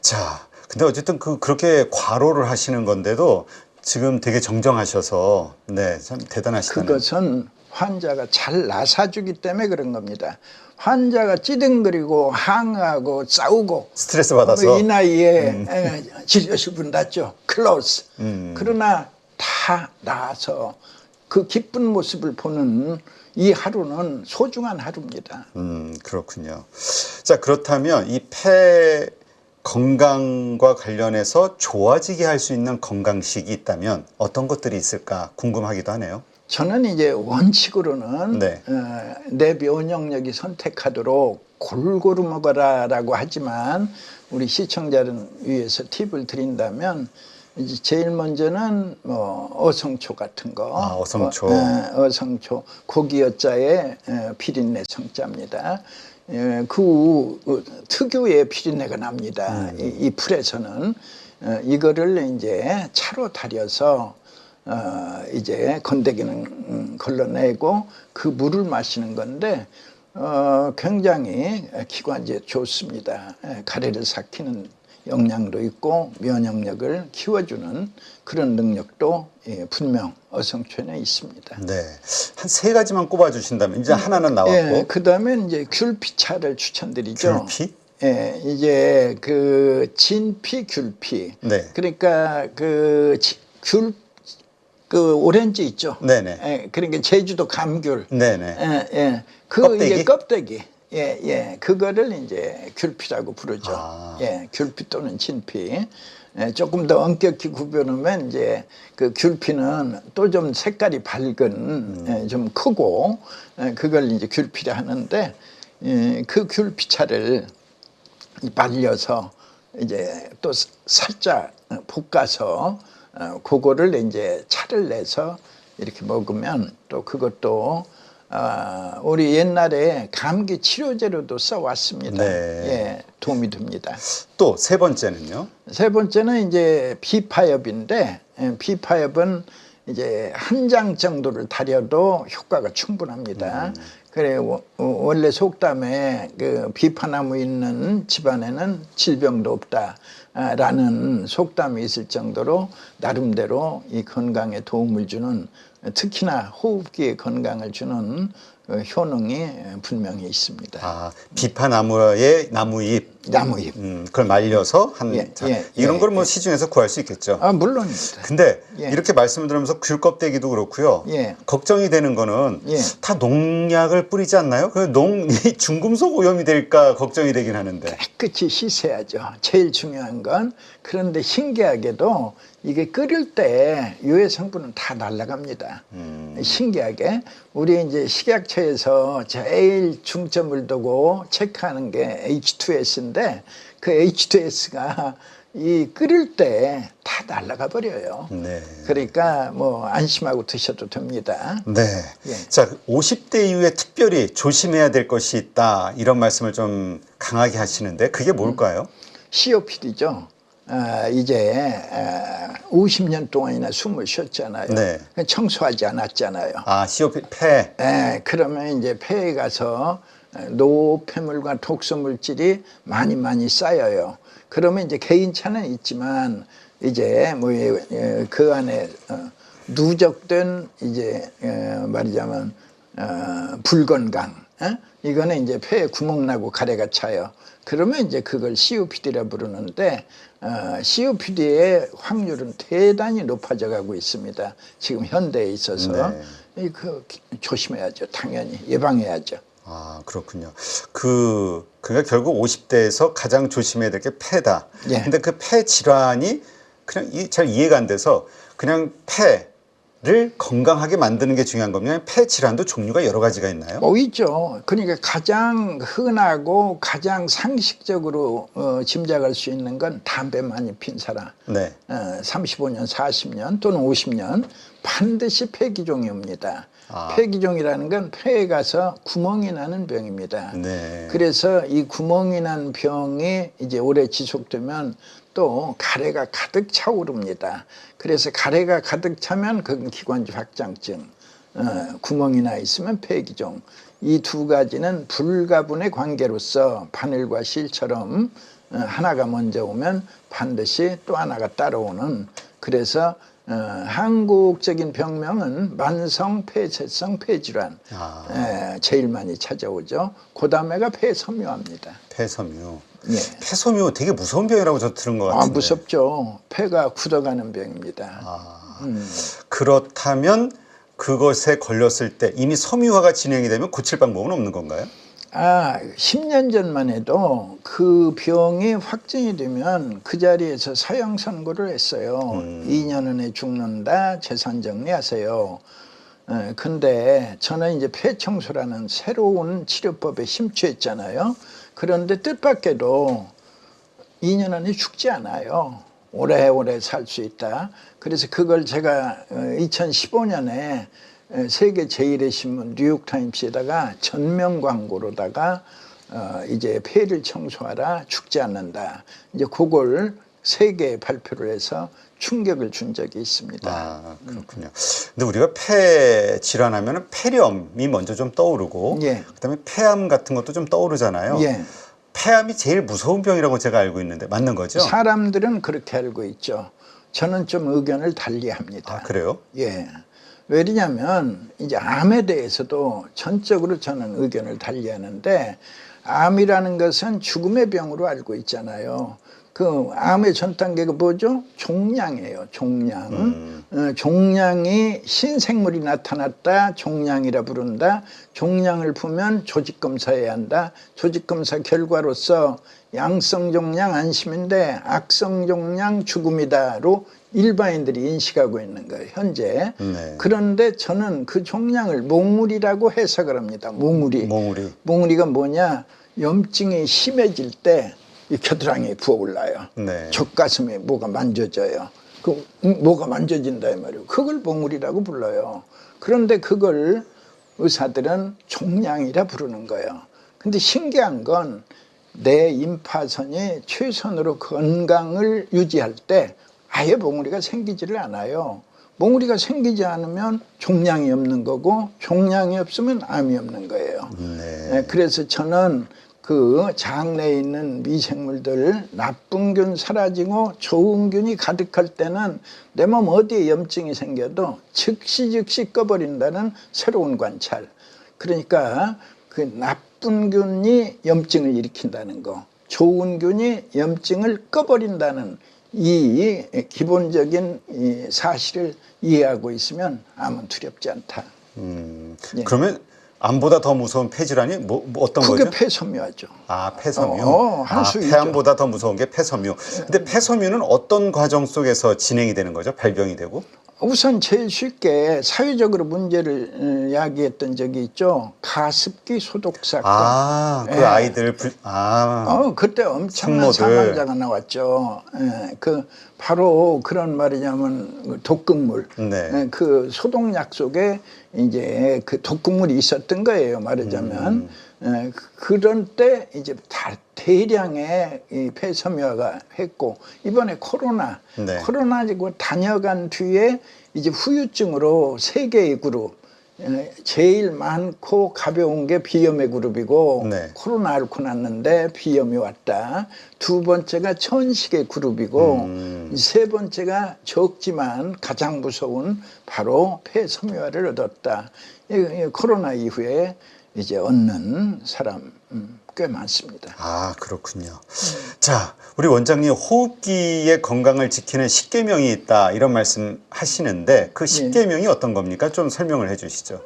S2: 자, 근데 어쨌든 그렇게 과로를 하시는 건데도 지금 되게 정정하셔서 네, 참 대단하시다는.
S1: 그것은 환자가 잘 나사주기 때문에 그런 겁니다. 환자가 찌든거리고 항하고 싸우고
S2: 스트레스 받아서
S1: 이 나이에 진료실 문 닫죠. 클로즈. 그러나 다 나아서 그 기쁜 모습을 보는 이 하루는 소중한 하루입니다.
S2: 그렇군요. 자, 그렇다면 이 폐 건강과 관련해서 좋아지게 할 수 있는 건강식이 있다면 어떤 것들이 있을까 궁금하기도 하네요.
S1: 저는 이제 원칙으로는
S2: 네.
S1: 내 면역력이 선택하도록 골고루 먹어라라고 하지만 우리 시청자를 위해서 팁을 드린다면 이제 제일 먼저는 뭐 어성초 같은 거.
S2: 어성초.
S1: 어성초 고기여자의 비린내 성자입니다. 그 특유의 비린내가 납니다. 이 풀에서는 이거를 이제 차로 달여서 이제 건더기는 걸러내고 그 물을 마시는 건데 굉장히 기관지에 좋습니다. 가래를 삭히는 영양도 있고 면역력을 키워주는 그런 능력도 분명 어성초에 있습니다.
S2: 네, 한 3가지만 꼽아주신다면 이제 하나는 나왔고.
S1: 그 다음에 이제 귤피차를 추천드리죠.
S2: 귤피?
S1: 이제 그 진피 귤피.
S2: 네.
S1: 그러니까 그 오렌지 있죠.
S2: 네네.
S1: 그러니까 제주도 감귤.
S2: 네네.
S1: 그
S2: 껍데기?
S1: 이제 껍데기. 그거를 이제 귤피라고 부르죠. 귤피 또는 진피. 조금 더 엄격히 구별하면 이제 그 귤피는 또 좀 색깔이 밝은 좀 크고 그걸 이제 귤피라 하는데 그 귤피차를 말려서 이제 또 살짝 볶아서 그거를 이제 차를 내서 이렇게 먹으면 또 그것도 우리 옛날에 감기 치료제로도 써왔습니다.
S2: 네.
S1: 도움이 됩니다.
S2: 또 3번째는요?
S1: 3번째는 이제 비파엽인데 비파엽은 이제 한 장 정도를 달여도 효과가 충분합니다. 그래 원래 속담에 그 비파나무 있는 집안에는 질병도 없다라는 속담이 있을 정도로 나름대로 이 건강에 도움을 주는 특히나 호흡기에 건강을 주는 효능이 분명히 있습니다.
S2: 비파나무의 나무잎. 그걸 말려서 이런 걸 뭐 시중에서 구할 수 있겠죠.
S1: 물론입니다.
S2: 근데 이렇게 말씀을 들으면서 귤 껍데기도 그렇고요. 걱정이 되는 거는 다 농약을 뿌리지 않나요? 이 중금속 오염이 될까 걱정이 되긴 하는데.
S1: 깨끗이 씻어야죠. 제일 중요한 건. 그런데 신기하게도 이게 끓일 때 유해 성분은 다 날아갑니다. 신기하게 우리 이제 식약처에서 제일 중점을 두고 체크하는 게 H2S인데 그 H2S가 이 끓일 때 다 날아가 버려요.
S2: 네.
S1: 그러니까 뭐 안심하고 드셔도 됩니다.
S2: 네. 자, 50대 이후에 특별히 조심해야 될 것이 있다 이런 말씀을 좀 강하게 하시는데 그게 뭘까요?
S1: COPD죠. 이제 50년 동안이나 숨을 쉬었잖아요. 청소하지 않았잖아요.
S2: COPD 폐.
S1: 그러면 이제 폐에 가서 노폐물과 독소 물질이 많이 쌓여요. 그러면 이제 개인차는 있지만 이제 뭐 그 안에 누적된 이제 말하자면 불건강 이거는 이제 폐에 구멍 나고 가래가 차요. 그러면 이제 그걸 COPD라 부르는데 COPD의 확률은 대단히 높아져 가고 있습니다. 지금 현대에 있어서
S2: 네.
S1: 조심해야죠. 당연히 예방해야죠.
S2: 아, 그렇군요. 그러니까 결국 50대에서 가장 조심해야 될 게 폐다.
S1: 예.
S2: 근데 그 폐 질환이 그냥 잘 이해가 안 돼서 그냥 폐를 건강하게 만드는 게 중요한 겁니다. 폐 질환도 종류가 여러 가지가 있나요?
S1: 있죠. 그러니까 가장 흔하고 가장 상식적으로 짐작할 수 있는 건 담배 많이 핀 사람.
S2: 네.
S1: 35년, 40년 또는 50년 반드시 폐기종이 옵니다.
S2: 아.
S1: 폐기종이라는 건 폐에 가서 구멍이 나는 병입니다.
S2: 네.
S1: 그래서 이 구멍이 난 병이 이제 오래 지속되면 또 가래가 가득 차오릅니다. 그래서 가래가 가득 차면 그건 기관지 확장증, 구멍이 나 있으면 폐기종. 이 두 가지는 불가분의 관계로서 바늘과 실처럼 하나가 먼저 오면 반드시 또 하나가 따라오는, 그래서 한국적인 병명은 만성 폐쇄성 폐질환 제일 많이 찾아오죠. 그 다음에가 폐섬유화입니다.
S2: 폐섬유.
S1: 예.
S2: 폐섬유 되게 무서운 병이라고 저 들은 것 같은데.
S1: 무섭죠. 폐가 굳어가는 병입니다.
S2: 그렇다면 그것에 걸렸을 때 이미 섬유화가 진행이 되면 고칠 방법은 없는 건가요?
S1: 10년 전만 해도 그 병이 확진이 되면 그 자리에서 사형 선고를 했어요. 2년 안에 죽는다, 재산 정리하세요. 근데 저는 이제 폐청소라는 새로운 치료법에 심취했잖아요. 그런데 뜻밖에도 2년 안에 죽지 않아요. 오래오래 살 수 있다. 그래서 그걸 제가 2015년에 세계 제1의 신문 뉴욕타임스에다가 전면 광고로다가 이제 폐를 청소하라, 죽지 않는다. 이제 그걸 세계에 발표를 해서 충격을 준 적이 있습니다.
S2: 그렇군요. 근데 우리가 폐 질환하면 폐렴이 먼저 좀 떠오르고,
S1: 예.
S2: 그다음에 폐암 같은 것도 좀 떠오르잖아요.
S1: 예.
S2: 폐암이 제일 무서운 병이라고 제가 알고 있는데 맞는 거죠?
S1: 사람들은 그렇게 알고 있죠. 저는 좀 의견을 달리합니다.
S2: 그래요?
S1: 예. 왜냐면 이제 암에 대해서도 전적으로 저는 의견을 달리하는데, 암이라는 것은 죽음의 병으로 알고 있잖아요. 그 암의 전 단계가 뭐죠? 종양이에요. 종양. 종양이 신생물이 나타났다, 종양이라 부른다. 종양을 보면 조직 검사해야 한다. 조직 검사 결과로서 양성 종양 안심인데 악성 종양 죽음이다로 일반인들이 인식하고 있는 거예요, 현재.
S2: 네.
S1: 그런데 저는 그 종양을 몽우리라고 해석을 합니다. 몽우리가 뭐냐? 염증이 심해질 때 이 겨드랑이에 부어올라요.
S2: 네.
S1: 젖가슴에 뭐가 만져져요. 그 뭐가 만져진다 이 말이에요. 그걸 몽우리라고 불러요. 그런데 그걸 의사들은 종양이라 부르는 거예요. 근데 신기한 건 내 임파선이 최선으로 건강을 유지할 때 아예 몽우리가 생기지를 않아요. 몽우리가 생기지 않으면 종양이 없는 거고, 종양이 없으면 암이 없는 거예요.
S2: 네.
S1: 그래서 저는 그 장내에 있는 미생물들, 나쁜 균 사라지고 좋은 균이 가득할 때는 내 몸 어디에 염증이 생겨도 즉시 꺼버린다는 새로운 관찰. 그러니까 그 나쁜 균이 염증을 일으킨다는 거, 좋은 균이 염증을 꺼버린다는 이 기본적인 이 사실을 이해하고 있으면 암은 두렵지 않다. 예.
S2: 그러면 암보다 더 무서운 폐질환이 어떤
S1: 그게
S2: 거죠?
S1: 폐섬유화죠.
S2: 폐섬유. 폐암보다 더 무서운 게 폐섬유. 근데 폐섬유는 어떤 과정 속에서 진행이 되는 거죠? 발병이 되고?
S1: 우선 제일 쉽게 사회적으로 문제를 야기했던 적이 있죠. 가습기 소독 사건.
S2: 그 아이들
S1: 그때 엄청난 사망자가 나왔죠. 바로 그런 말이냐면 독극물.
S2: 네.
S1: 그 소독약 속에 이제 그 독극물이 있었던 거예요, 말하자면. 그런 때 이제 대량의 이 폐섬유화가 했고, 이번에 코로나 지고 다녀간 뒤에 이제 후유증으로 세 개의 그룹, 제일 많고 가벼운 게 비염의 그룹이고, 코로나 앓고 났는데 비염이 왔다. 두 번째가 천식의 그룹이고, 세 번째가 적지만 가장 무서운 바로 폐섬유화를 얻었다. 코로나 이후에 이제 얻는 사람 꽤 많습니다.
S2: 아, 그렇군요. 자, 우리 원장님 호흡기의 건강을 지키는 10계명이 있다 이런 말씀 하시는데 그 10계명이 어떤 겁니까? 좀 설명을 해 주시죠.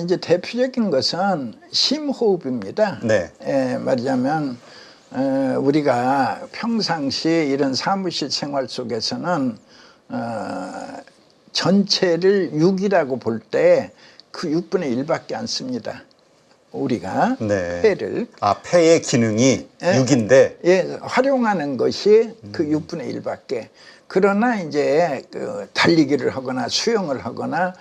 S1: 이제 대표적인 것은 심호흡입니다.
S2: 네.
S1: 말하자면 우리가 평상시 이런 사무실 생활 속에서는 전체를 6이라고 볼 때 그 6분의 1밖에 안 씁니다. 우리가
S2: 네.
S1: 폐를
S2: 폐의 기능이 6인데
S1: 활용하는 것이 그 6분의 1밖에. 그러나 이제 그 달리기를 하거나 수영을 하거나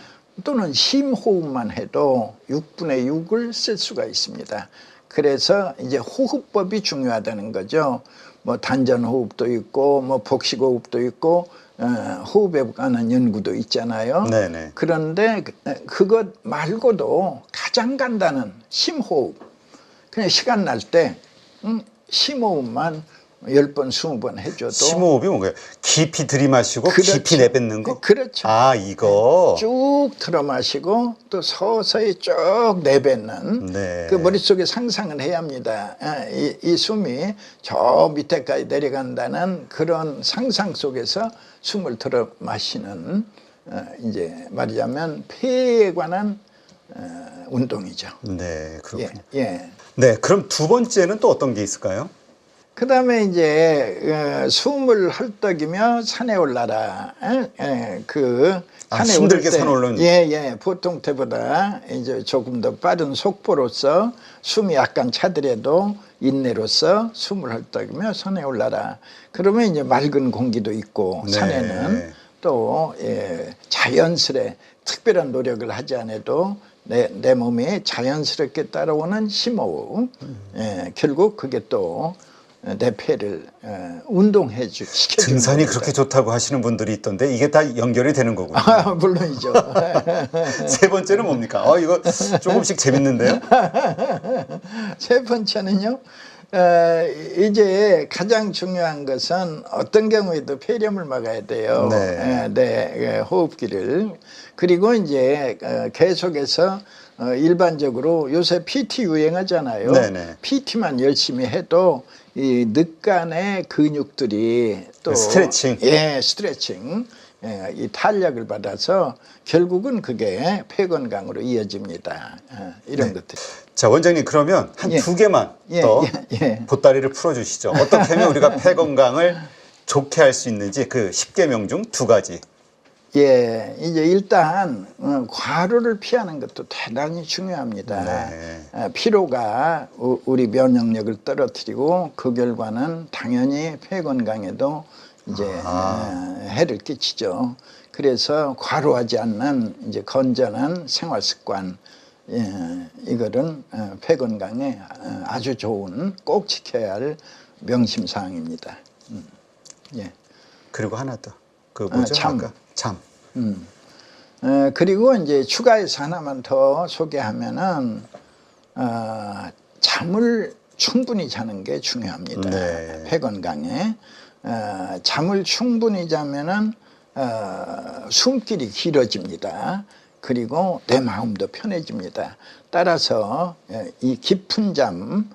S1: 또는 심호흡만 해도 6분의 6을 쓸 수가 있습니다. 그래서 이제 호흡법이 중요하다는 거죠. 뭐 단전호흡도 있고 뭐 복식호흡도 있고 호흡에 관한 연구도 있잖아요.
S2: 네네.
S1: 그런데 그것 말고도 가장 간단한 심호흡, 그냥 시간 날 때 심호흡만 10번, 20번 해줘도.
S2: 심호흡이 뭔가요? 깊이 들이마시고
S1: 그렇죠.
S2: 깊이 내뱉는 거?
S1: 그렇죠.
S2: 아, 이거.
S1: 쭉 들어 마시고 또 서서히 쭉 내뱉는.
S2: 네.
S1: 그 머릿속에 상상을 해야 합니다. 이 숨이 저 밑에까지 내려간다는 그런 상상 속에서 숨을 들어 마시는 이제 말하자면 폐에 관한 운동이죠.
S2: 네, 그렇군요.
S1: 예.
S2: 네, 그럼 두 번째는 또 어떤 게 있을까요?
S1: 그 다음에 이제 숨을 헐떡이며 산에 올라라. 산에
S2: 힘들게
S1: 오를 때,
S2: 산 올라오는.
S1: 보통 때보다 이제 조금 더 빠른 속보로서 숨이 약간 차더라도 인내로서 숨을 헐떡이며 산에 올라라. 그러면 이제 맑은 공기도 있고
S2: 네.
S1: 산에는 또 자연스레 특별한 노력을 하지 않아도 내 몸에 자연스럽게 따라오는 심호흡. 결국 그게 또 내 폐를 운동해 시켜주는
S2: 등산이
S1: 겁니다.
S2: 그렇게 좋다고 하시는 분들이 있던데 이게 다 연결이 되는 거군요.
S1: 물론이죠.
S2: 세 번째는 뭡니까? 이거 조금씩 재밌는데요?
S1: 세 번째는요. 이제 가장 중요한 것은 어떤 경우에도 폐렴을 막아야 돼요. 내 호흡기를. 그리고 이제 계속해서 일반적으로 요새 PT 유행하잖아요.
S2: 네네.
S1: PT만 열심히 해도 이 늑간의 근육들이 또
S2: 스트레칭.
S1: 스트레칭. 이 탄력을 받아서 결국은 그게 폐 건강으로 이어집니다. 이런 것들.
S2: 자, 원장님 그러면 한 두 개만 더 보따리를 풀어주시죠. 어떻게 하면 우리가 폐 건강을 좋게 할 수 있는지 그 10계명 중 두 가지.
S1: 이제 일단 과로를 피하는 것도 대단히 중요합니다. 피로가 우리 면역력을 떨어뜨리고 그 결과는 당연히 폐 건강에도 이제 해를 끼치죠. 그래서 과로하지 않는 이제 건전한 생활 습관, 이거는 폐 건강에 아주 좋은 꼭 지켜야 할 명심 사항입니다.
S2: 그리고 하나 더. 그 뭐죠?
S1: 참.
S2: 참.
S1: 그리고 이제 추가해서 하나만 더 소개하면은 잠을 충분히 자는 게 중요합니다. 폐 건강에. 잠을 충분히 자면은 숨길이 길어집니다. 그리고 내 마음도 편해집니다. 따라서 이 깊은 잠,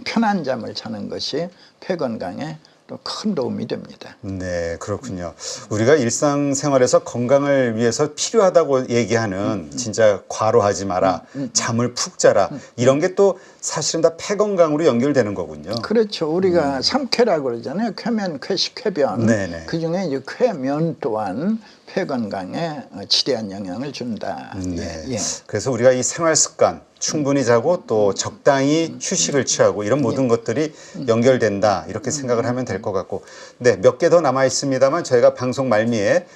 S1: 편한 잠을 자는 것이 폐 건강에 또 큰 도움이 됩니다.
S2: 네, 그렇군요. 우리가 일상생활에서 건강을 위해서 필요하다고 얘기하는 진짜 과로하지 마라, 잠을 푹 자라 이런 게 또 사실은 다 폐 건강으로 연결되는 거군요.
S1: 그렇죠. 우리가 삼쾌라고 그러잖아요. 쾌면, 쾌식, 쾌변.
S2: 네네.
S1: 그중에 이제 쾌면 또한 폐 건강에 지대한 영향을 준다.
S2: 그래서 우리가 이 생활 습관 충분히 자고 또 적당히 휴식을 취하고 이런 모든 것들이 연결된다 이렇게 생각을 하면 될 것 같고, 몇 개 더 남아 있습니다만 저희가 방송 말미에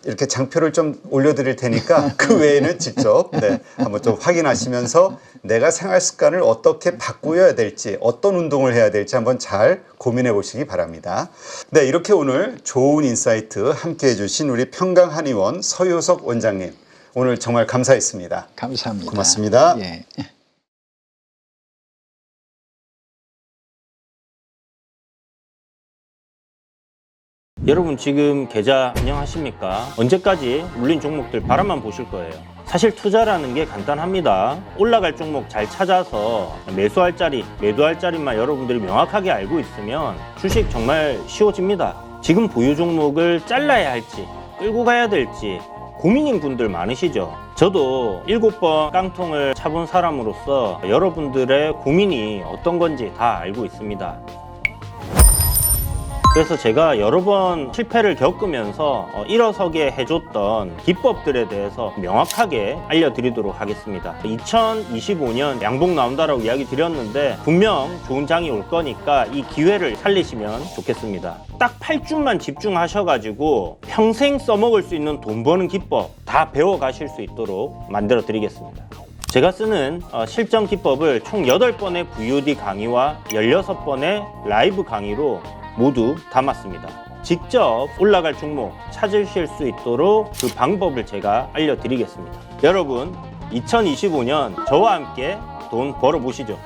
S2: 이렇게 장표를 좀 올려드릴 테니까 그 외에는 직접 한번 좀 확인하시면서 내가 생활 습관을 어떻게 바꾸어야 될지, 어떤 운동을 해야 될지 한번 잘 고민해 보시기 바랍니다. 이렇게 오늘 좋은 인사이트 함께 해주신 우리 평강한의원 서효석 원장님, 오늘 정말 감사했습니다.
S1: 감사합니다.
S2: 고맙습니다.
S3: 여러분 지금 계좌 안녕하십니까? 언제까지 물린 종목들 바라만 보실 거예요? 사실 투자라는 게 간단합니다. 올라갈 종목 잘 찾아서 매수할 자리, 매도할 자리만 여러분들이 명확하게 알고 있으면 주식 정말 쉬워집니다. 지금 보유 종목을 잘라야 할지 끌고 가야 될지 고민인 분들 많으시죠? 저도 7번 깡통을 차본 사람으로서 여러분들의 고민이 어떤 건지 다 알고 있습니다. 그래서 제가 여러 번 실패를 겪으면서 일어서게 해줬던 기법들에 대해서 명확하게 알려드리도록 하겠습니다. 2025년 양봉 나온다라고 이야기 드렸는데 분명 좋은 장이 올 거니까 이 기회를 살리시면 좋겠습니다. 딱 8주만 집중하셔가지고 평생 써먹을 수 있는 돈 버는 기법 다 배워가실 수 있도록 만들어 드리겠습니다. 제가 쓰는 실전 기법을 총 8번의 VOD 강의와 16번의 라이브 강의로 모두 담았습니다. 직접 올라갈 종목 찾으실 수 있도록 그 방법을 제가 알려드리겠습니다. 여러분 2025년 저와 함께 돈 벌어보시죠.